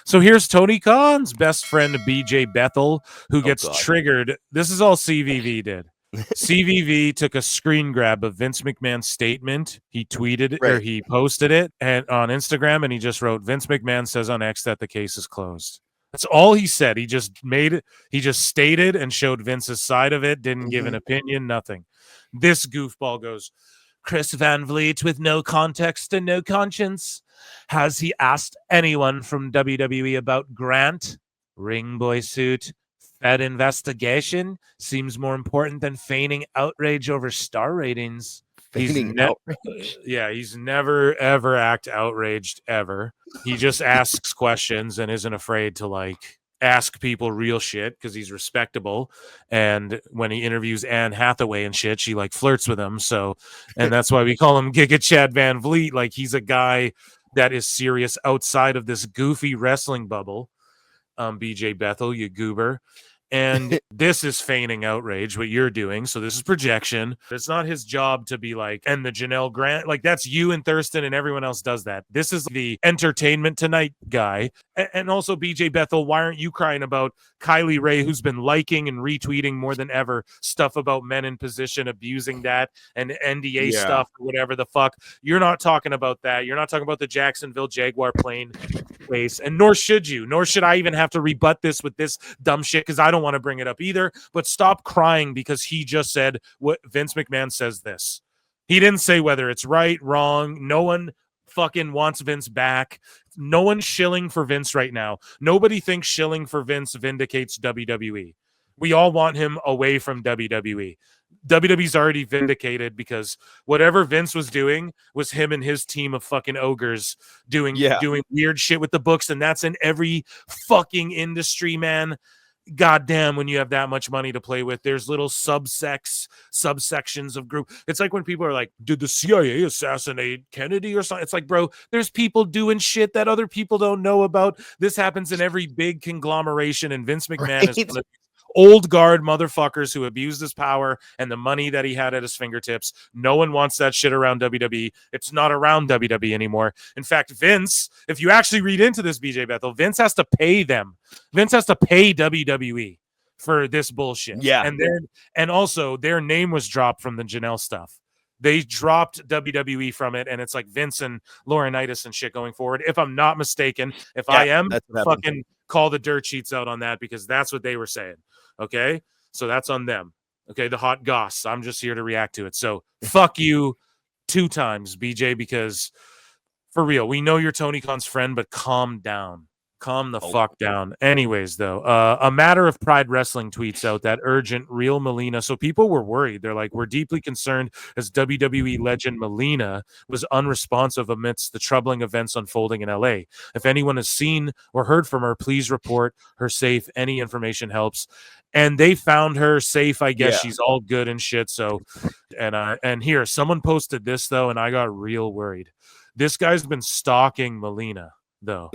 So here's Tony Khan's best friend, BJ Bethel, who gets triggered. This is all CVV did. CVV took a screen grab of Vince McMahon's statement. He tweeted or he posted it on Instagram, and he just wrote, Vince McMahon says on X that the case is closed. That's all he said. He just made it. He just stated and showed Vince's side of it, didn't give an opinion, nothing. This goofball goes, Chris Van Vliet with no context and no conscience. Has he asked anyone from WWE about Grant? Ring boy suit. Fed investigation seems more important than feigning outrage over star ratings. He's never ever act outraged ever. He just asks questions and isn't afraid to like ask people real shit because he's respectable. And when he interviews Anne Hathaway and shit, she like flirts with him. So, and that's why we call him Giga Chad Van Vliet. Like he's a guy that is serious outside of this goofy wrestling bubble. BJ Bethel, you goober. And this is feigning outrage, what you're doing. So this is projection. It's not his job to be like, and the Janelle Grant, like that's you and Thurston and everyone else does that. This is the Entertainment Tonight guy. And also BJ Bethel, why aren't you crying about Kylie Ray, who's been liking and retweeting more than ever stuff about men in position, abusing that and NDA stuff or whatever the fuck. You're not talking about that. You're not talking about the Jacksonville Jaguar plane place. And nor should you. Nor should I even have to rebut this with this dumb shit because I don't want to bring it up either. But stop crying because he just said what Vince McMahon says this. He didn't say whether it's right, wrong. No one fucking wants Vince back. No one's shilling for Vince right now. Nobody thinks shilling for Vince vindicates WWE. We all want him away from WWE. WWE's already vindicated because whatever Vince was doing was him and his team of fucking ogres doing weird shit with the books, and that's in every fucking industry, man. Goddamn, when you have that much money to play with, there's little subsections of group. It's like when people are like, did the CIA assassinate Kennedy or something? It's like, bro, there's people doing shit that other people don't know about. This happens in every big conglomeration, and Vince McMahon is one of the old guard motherfuckers who abused his power and the money that he had at his fingertips. No one wants that shit around WWE. It's not around WWE anymore. In fact, Vince, if you actually read into this, BJ Bethel, Vince has to pay them. Vince has to pay WWE for this bullshit. Yeah. And also their name was dropped from the Janelle stuff. They dropped WWE from it, and it's like Vince and Laurinaitis and shit going forward. If I'm not mistaken, if I am, fucking call the dirt sheets out on that because that's what they were saying. Okay? So that's on them. Okay? The hot goss. I'm just here to react to it. So fuck you 2 times, BJ, because for real, we know you're Tony Khan's friend, but calm down. Calm the fuck down. Anyways, though, a Matter of Pride Wrestling tweets out that urgent real Melina. So people were worried. They're like, we're deeply concerned as WWE legend Melina was unresponsive amidst the troubling events unfolding in LA. If anyone has seen or heard from her, please report her safe. Any information helps. And they found her safe. I guess she's all good and shit. So, and here, someone posted this though, and I got real worried. This guy's been stalking Melina though.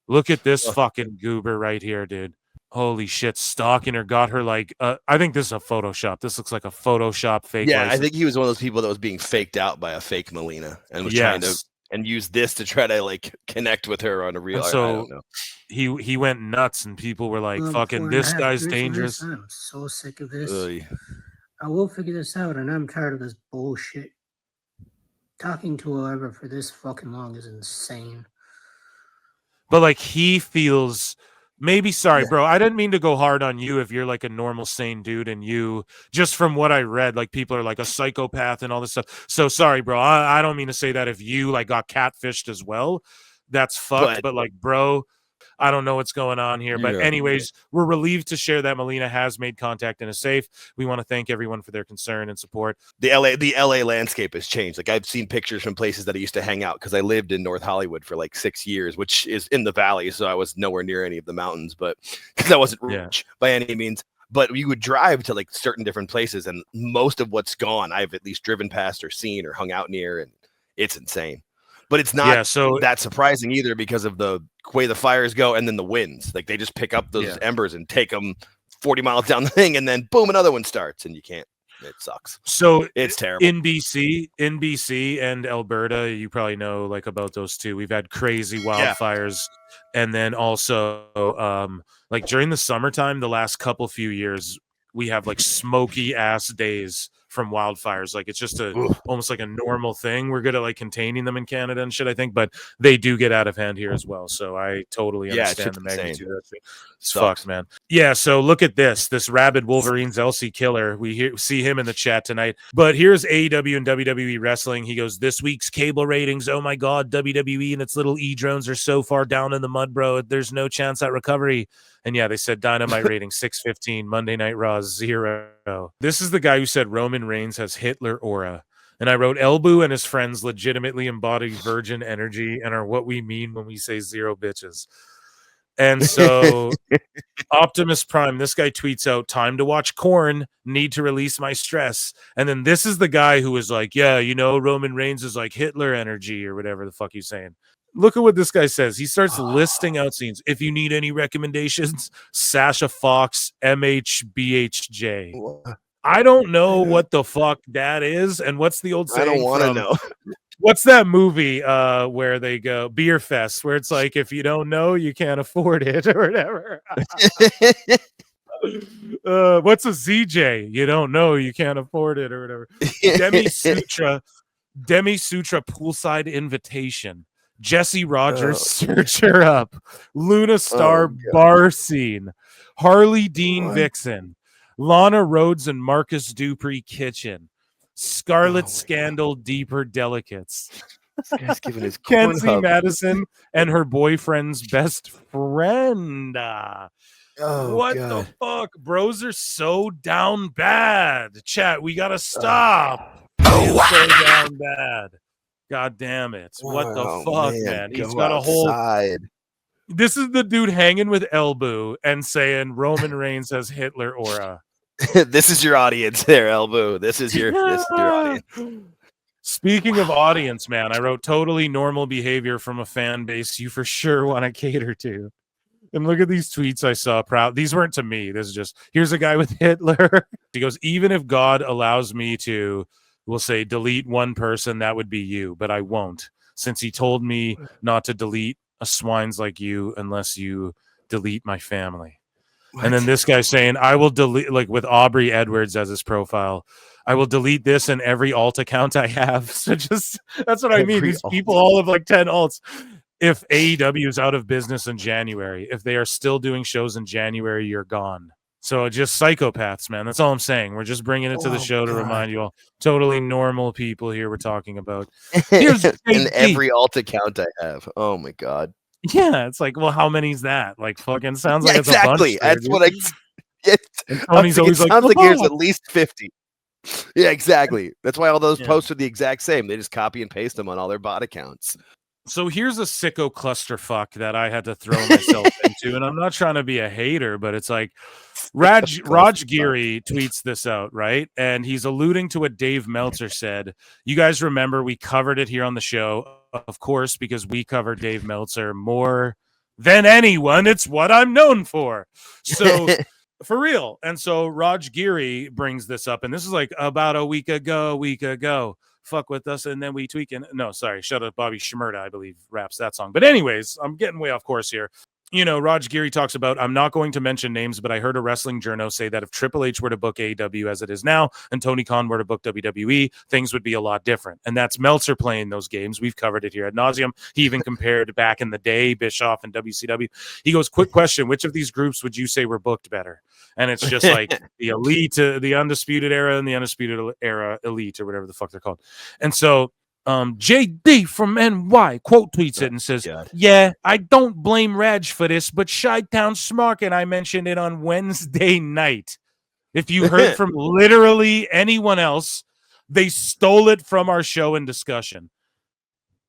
Look at this fucking goober right here, dude. Holy shit, stalking her, got her like, I think this is a Photoshop. This looks like a Photoshop fake. Yeah, license. I think he was one of those people that was being faked out by a fake Melina and was trying to and use this to try to like connect with her on a real. So I don't know. He went nuts, and people were like, "Fucking, this guy's dangerous." I'm so sick of this. I will figure this out, and I'm tired of this bullshit. Talking to whoever for this fucking long is insane. But like he feels maybe sorry, bro. I didn't mean to go hard on you if you're like a normal, sane dude, and you just from what I read, like people are like a psychopath and all this stuff. So sorry, bro. I don't mean to say that if you like got catfished as well, that's fucked. But like, bro, I don't know what's going on here. But anyways, we're relieved to share that Melina has made contact and is safe. We want to thank everyone for their concern and support. The LA landscape has changed. Like I've seen pictures from places that I used to hang out because I lived in North Hollywood for like 6 years, which is in the valley. So I was nowhere near any of the mountains, but because I wasn't rich by any means. But you would drive to like certain different places, and most of what's gone, I've at least driven past or seen or hung out near, and it's insane. But it's not that surprising either because of the way the fires go and then the winds. Like they just pick up those embers and take them 40 miles down the thing, and then boom, another one starts, and you can't. It sucks. So it's terrible. NBC and Alberta, you probably know like about those two. We've had crazy wildfires, and then also like during the summertime, the last few years, we have like smoky ass days from wildfires. Like it's just almost like a normal thing. We're good at like containing them in Canada and shit, I think, but they do get out of hand here as well. So I totally understand the magnitude of that. It's fucked, man. Yeah, so look at this rabid Wolverines LC Killer. We see him in the chat tonight. But here's AEW and WWE wrestling. He goes, this week's cable ratings, oh my God, WWE and its little E-drones are so far down in the mud, bro. There's no chance at recovery. And yeah, they said Dynamite rating 615, Monday Night Raw 0. This is the guy who said Roman Reigns has Hitler aura. And I wrote, Elbu and his friends legitimately embody virgin energy and are what we mean when we say zero bitches. And so Optimus Prime, this guy tweets out, time to watch Korn, need to release my stress. And then this is the guy who is like, yeah, you know, Roman Reigns is like Hitler energy or whatever the fuck he's saying. Look at what this guy says. He starts listing out scenes. If you need any recommendations, Sasha Fox, MHBHJ. I don't know what the fuck that is. And what's the old saying? I don't want to know. What's that movie where they go Beer Fest, where it's like, if you don't know, you can't afford it or whatever. What's a ZJ? You don't know, you can't afford it or whatever. Demi Sutra poolside invitation. Jesse Rogers, search her up. Luna Star bar scene. Harley Dean Vixen. Lana Rhodes and Marcus Dupree kitchen. Scarlet Scandal deeper delicates. This guy's giving his Kenzie Madison and her boyfriend's best friend. What the fuck? Bros are so down bad. Chat, we gotta stop. So down bad. God damn it. What the fuck, man? He's got a whole. This is the dude hanging with Elbu and saying Roman Reigns has Hitler aura. This is your audience there, Elbu. This is your audience. Speaking of audience, man, I wrote totally normal behavior from a fan base you for sure want to cater to. And look at these tweets I saw. Proud. These weren't to me. This is just, here's a guy with Hitler. He goes, even if God allows me to, we'll say, delete one person, that would be you, but I won't, since he told me not to delete a swines like you unless you delete my family. What? And then this guy saying, I will delete, like with Aubrey Edwards as his profile, I will delete this and every alt account I have. So just, that's what I mean. These people all have like 10 alts. If AEW is out of business in January, if they are still doing shows in January, you're gone. So just psychopaths, man. That's all I'm saying. We're just bringing it to the show to remind you all. Totally normal people here we're talking about. Here's and every alt account I have. Oh my God. Yeah, it's like, well, how many's that? Like, fucking sounds like it's exactly. a bunch. That's what Tony's always like, sounds like here's at least 50. Yeah, exactly. That's why all those posts are the exact same. They just copy and paste them on all their bot accounts. So here's a sicko clusterfuck that I had to throw myself into, and I'm not trying to be a hater, but it's like Raj Giri tweets this out, right? And he's alluding to what Dave Meltzer said. You guys remember we covered it here on the show, of course, because we covered Dave Meltzer more than anyone. It's what I'm known for. So for real. And so Raj Giri brings this up, and this is like about a week ago. Fuck with us, and then we tweaking. No, sorry, shut up. Bobby Shmurda, I believe, raps that song. But anyways, I'm getting way off course here. You know, Raj Giri talks about, I'm not going to mention names, but I heard a wrestling journo say that if Triple H were to book AEW as it is now and Tony Khan were to book WWE, things would be a lot different. And that's Meltzer playing those games. We've covered it here ad nauseum. He even compared back in the day, Bischoff and WCW. He goes, quick question, which of these groups would you say were booked better? And it's just like the elite, the undisputed era and the undisputed era elite or whatever the fuck they're called. And so JD from NY quote tweets it and says, yeah, I don't blame Raj for this, but Chi-Town Smart and I mentioned it on Wednesday night. If you heard from literally anyone else, they stole it from our show and discussion.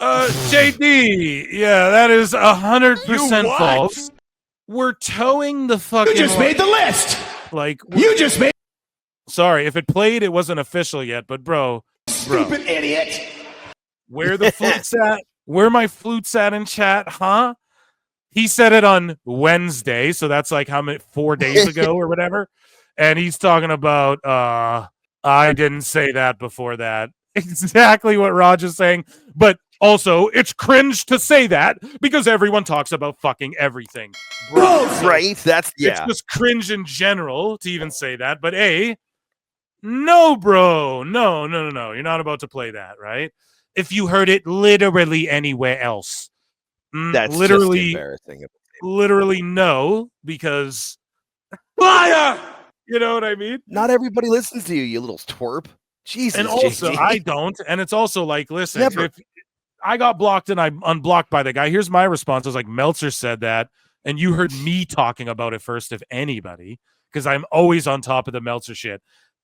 JD, yeah, that is 100% false. We're towing the fucking. You just made the list. Like you just made. Sorry, if it played, it wasn't official yet. But bro, stupid idiot. Where the flutes at? Where my flutes at in chat? Huh? He said it on Wednesday, so that's like how many 4 days ago or whatever. And he's talking about I didn't say that before that. Exactly what Raj is saying. But also, it's cringe to say that because everyone talks about fucking everything. Bro, so right? That's it's just cringe in general to even say that. But no, bro. No. You're not about to play that, right? If you heard it literally anywhere else. That's literally, just embarrassing. Literally no, because Liar! you know what I mean? Not everybody listens to you, you little twerp. Jesus, and also JD. I don't. And it's also like, listen, Never. if I got blocked and I'm unblocked by the guy, here's my response. I was like, Meltzer said that, and you heard me talking about it first, if anybody, because I'm always on top of the Meltzer shit.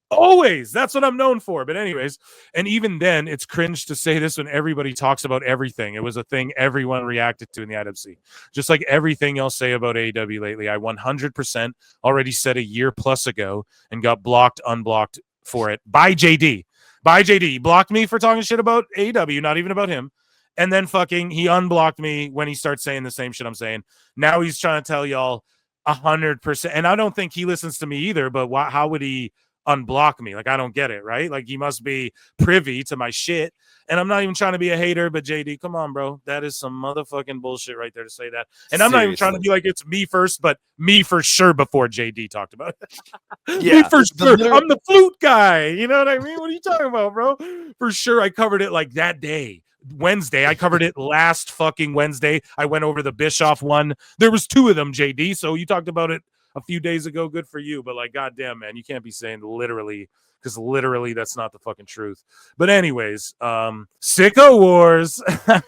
Always. That's what I'm known for. But anyways, and even then, it's cringe to say this when everybody talks about everything. It was a thing everyone reacted to in the IWC. Just like everything else say about AEW lately. I 100% already said a year plus ago and got blocked, unblocked for it by JD. By JD. He blocked me for talking shit about AEW, not even about him. And then fucking he unblocked me when he starts saying the same shit I'm saying. Now he's trying to tell y'all 100%. And I don't think he listens to me either, but how would he unblock me? Like, I don't get it, right? Like, he must be privy to my shit. And I'm not even trying to be a hater, but JD, come on, bro. That is some motherfucking bullshit right there to say that. And I'm not even trying to be like it's me first, but me for sure before JD talked about it. Yeah, me for sure. I'm the flute guy. You know what I mean? What are you talking about, bro? For sure. I covered it like that day. Wednesday. I covered it last fucking Wednesday. I went over the Bischoff one. There was 2 of them, JD. So you talked about it a few days ago. Good for you. But like, goddamn, man, you can't be saying literally, because literally that's not the fucking truth. But anyways, Sicko Wars.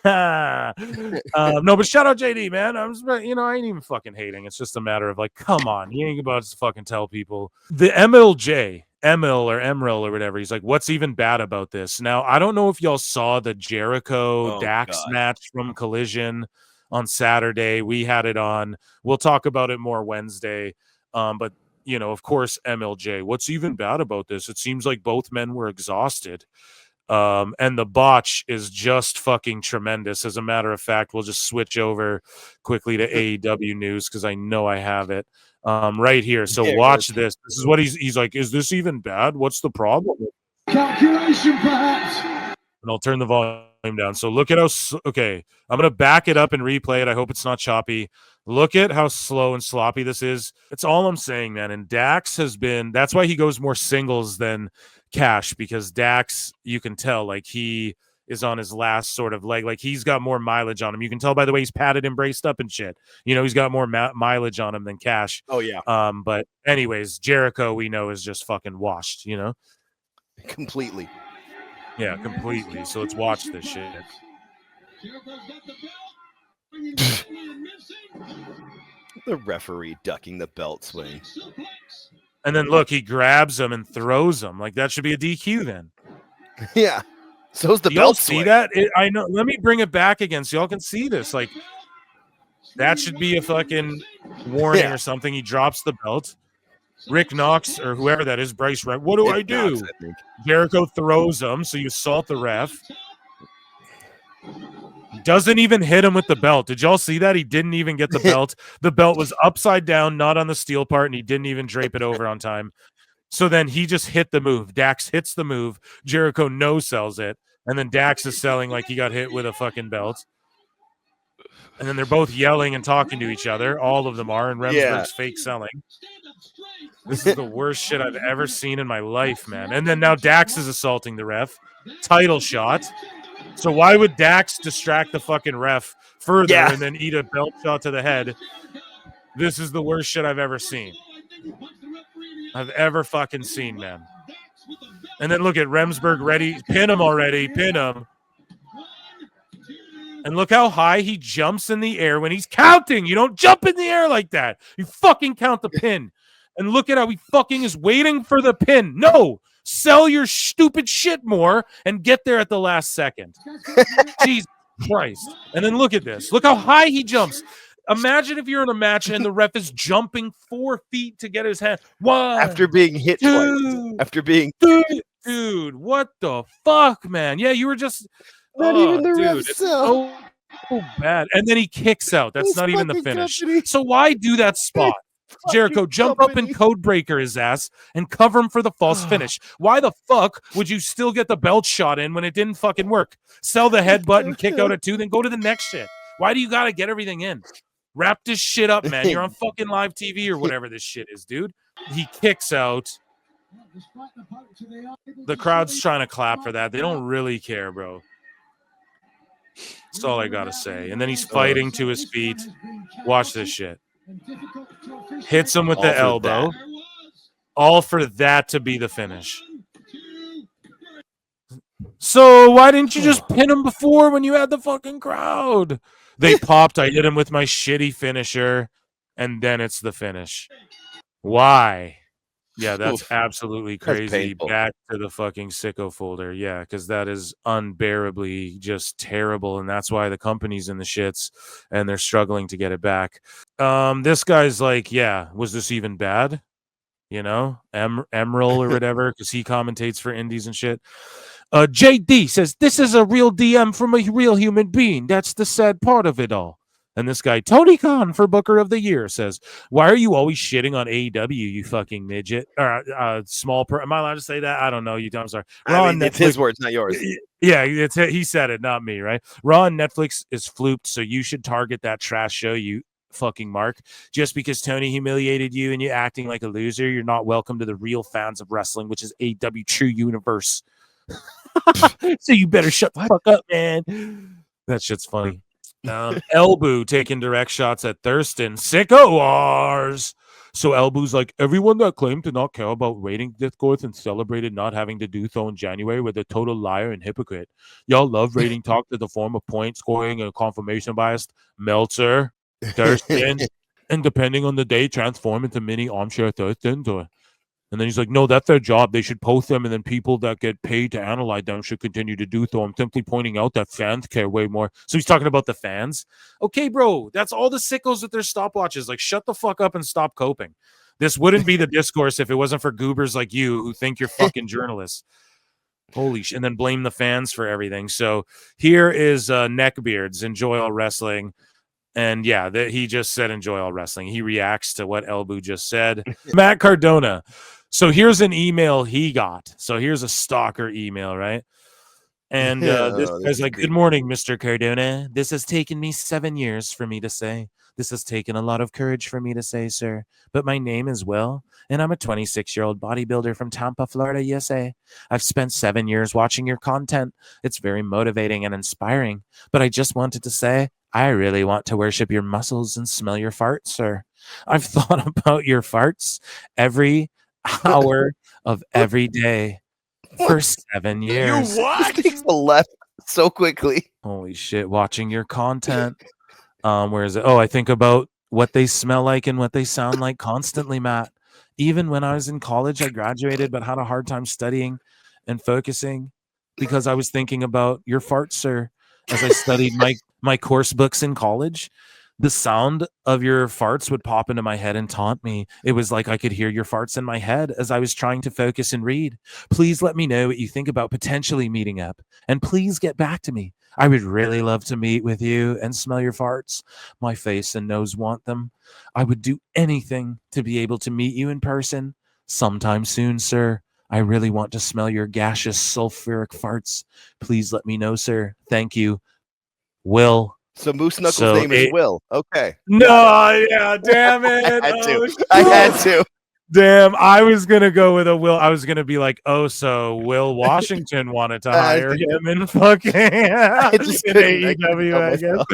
No, but shout out JD, man. I ain't even fucking hating. It's just a matter of like, come on, you ain't about to fucking tell people. The MLJ, Emil or Emeril or whatever, he's like, what's even bad about this? Now, I don't know if y'all saw the Jericho Dax match from Collision on Saturday. We had it on. We'll talk about it more Wednesday. But of course, MLJ, what's even bad about this? It seems like both men were exhausted. And the botch is just fucking tremendous. As a matter of fact, we'll just switch over quickly to AEW news because I know I have it right here. So watch this. This is what he's like, is this even bad? What's the problem? Calculation, perhaps. And I'll turn the volume down. So look at how, okay, I'm going to back it up and replay it. I hope it's not choppy. Look at how slow and sloppy this is. That's all I'm saying, man. And Dax has been, that's why he goes more singles than Cash, because Dax, you can tell, like, he is on his last sort of leg. Like, he's got more mileage on him. You can tell by the way he's padded and braced up and shit. He's got more mileage on him than Cash. Oh, yeah. But anyways, Jericho, we know, is just fucking washed, Completely. Yeah, completely. So let's watch this shit. The referee ducking the belt swing. And then look, he grabs him and throws him. Like, that should be a DQ then. Yeah. So's the belt swing. See that? I know. Let me bring it back again so y'all can see this. Like, that should be a fucking warning or something. He drops the belt. Rick Knox or whoever that is, Bryce, right? What do I do? Knox, I think. Jericho throws him, so you assault the ref. Doesn't even hit him with the belt. Did y'all see that? He didn't even get the belt. The belt was upside down, not on the steel part, and he didn't even drape it over on time. So then he just hit the move. Dax hits the move. Jericho no-sells it. And then Dax is selling like he got hit with a fucking belt. And then they're both yelling and talking to each other. All of them are, and Remsburg's fake selling. This is the worst shit I've ever seen in my life, man. And then now Dax is assaulting the ref. Title shot. So why would Dax distract the fucking ref further and then eat a belt shot to the head? This is the worst shit I've ever seen. I've ever fucking seen, man. And then look at Remsburg ready. Pin him already. Pin him. And look how high he jumps in the air when he's counting. You don't jump in the air like that. You fucking count the pin. And look at how he fucking is waiting for the pin. No, sell your stupid shit more and get there at the last second. Jesus Christ. And then look at this. Look how high he jumps. Imagine if you're in a match and the ref is jumping 4 feet to get his hand. One, after being hit twice. After being... Dude, what the fuck, man? Yeah, you were just... Not even the ref it's so bad. And then he kicks out. That's not even the finish. Company. So why do that spot? Jericho, jump up and code breaker his ass and cover him for the false finish. Why the fuck would you still get the belt shot in when it didn't fucking work? Sell the headbutt and kick out at 2, then go to the next shit. Why do you got to get everything in? Wrap this shit up, man. You're on fucking live TV or whatever this shit is, dude. He kicks out. The crowd's trying to clap for that. They don't really care, bro. That's all I got to say. And then he's fighting to his feet. Watch this shit. Hits him with the elbow. All for that to be the finish. So why didn't you just pin him before when you had the fucking crowd? They popped. I hit him with my shitty finisher. And then it's the finish. Why? Yeah, that's absolutely crazy. That's back to the fucking sicko folder. Yeah, because that is unbearably just terrible. And that's why the company's in the shits and they're struggling to get it back. This guy's like, yeah, was this even bad? You know, Emerald or whatever, because he commentates for indies and shit. JD says, this is a real DM from a real human being. That's the sad part of it all. And this guy, Tony Khan for Booker of the Year, says, why are you always shitting on AEW, you fucking midget? Or am I allowed to say that? I don't know. I'm sorry. It's his words, not yours. Yeah, he said it, not me, right? Raw on Netflix is flooped, so you should target that trash show, you fucking mark. Just because Tony humiliated you and you're acting like a loser, you're not welcome to the real fans of wrestling, which is AEW True Universe. So you better shut the fuck up, man. That shit's funny. Elboo taking direct shots at Thurston. Sicko wars. So Elboo's like, everyone that claimed to not care about rating discourse and celebrated not having to do so in January were a total liar and hypocrite. Y'all love rating talk to the form of point scoring and confirmation bias. Meltzer, Thurston, and depending on the day, transform into mini armchair Thurstons. And then he's like, no, that's their job. They should post them, and then people that get paid to analyze them should continue to do so. I'm simply pointing out that fans care way more. So he's talking about the fans. Okay, bro, that's all the sickos with their stopwatches. Like, shut the fuck up and stop coping. This wouldn't be the discourse if it wasn't for goobers like you who think you're fucking journalists. Holy shit. And then blame the fans for everything. So here is Neckbeards, Enjoy All Wrestling. And yeah, he just said enjoy all wrestling. He reacts to what Elboo just said. Matt Cardona. So here's an email he got. So here's a stalker email, right? And this guy's like, good morning, Mr. Cardona. This has taken me 7 years for me to say. This has taken a lot of courage for me to say, sir. But my name is Will, and I'm a 26-year-old bodybuilder from Tampa, Florida, USA. I've spent 7 years watching your content. It's very motivating and inspiring. But I just wanted to say, I really want to worship your muscles and smell your farts, sir. I've thought about your farts every hour of every day for 7 years. You what? This takes a left so quickly. Holy shit, watching your content. Where is it? Oh, I think about what they smell like and what they sound like constantly, Matt. Even when I was in college, I graduated but had a hard time studying and focusing because I was thinking about your farts, sir, as I studied my course books in college. The sound of your farts would pop into my head and taunt me. It was like I could hear your farts in my head as I was trying to focus and read. Please let me know what you think about potentially meeting up. And please get back to me. I would really love to meet with you and smell your farts. My face and nose want them. I would do anything to be able to meet you in person sometime soon, sir. I really want to smell your gaseous sulfuric farts. Please let me know, sir. Thank you. Will. So Moose Knuckles' name is Will. Okay. No, yeah, damn it. I had to. Damn, I was going to go with a Will. I was going to be like, oh, so Will Washington wanted to hire him in fucking AEW, I guess.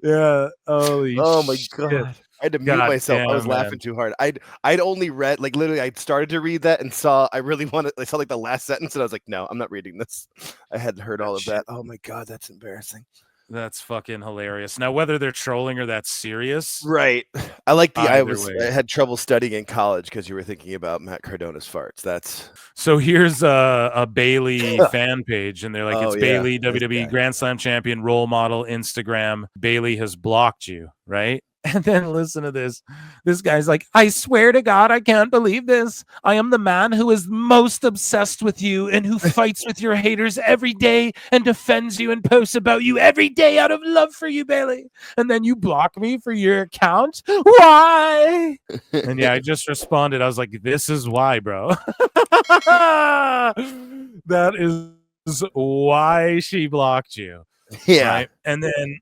Yeah. Holy oh, my shit. God. I had to mute myself. I was laughing too hard. I'd only read, like, literally, I started to read that and saw like the last sentence, and I was like, no, I'm not reading this. I hadn't heard all of that. Oh, my God, that's embarrassing. That's fucking hilarious. Now, whether they're trolling or that's serious, right? I like I had trouble studying in college because you were thinking about Matt Cardona's farts. That's so. Here's a Bayley fan page, and they're like, "It's Bayley, WWE Grand Slam champion, role model, Instagram. Bayley has blocked you, right?" And then listen to this. This guy's like, I swear to God, I can't believe this. I am the man who is most obsessed with you and who fights with your haters every day and defends you and posts about you every day out of love for you, Bayley. And then you block me for your account? Why? And yeah, I just responded. I was like, this is why, bro. That is why she blocked you. Yeah. Right? And then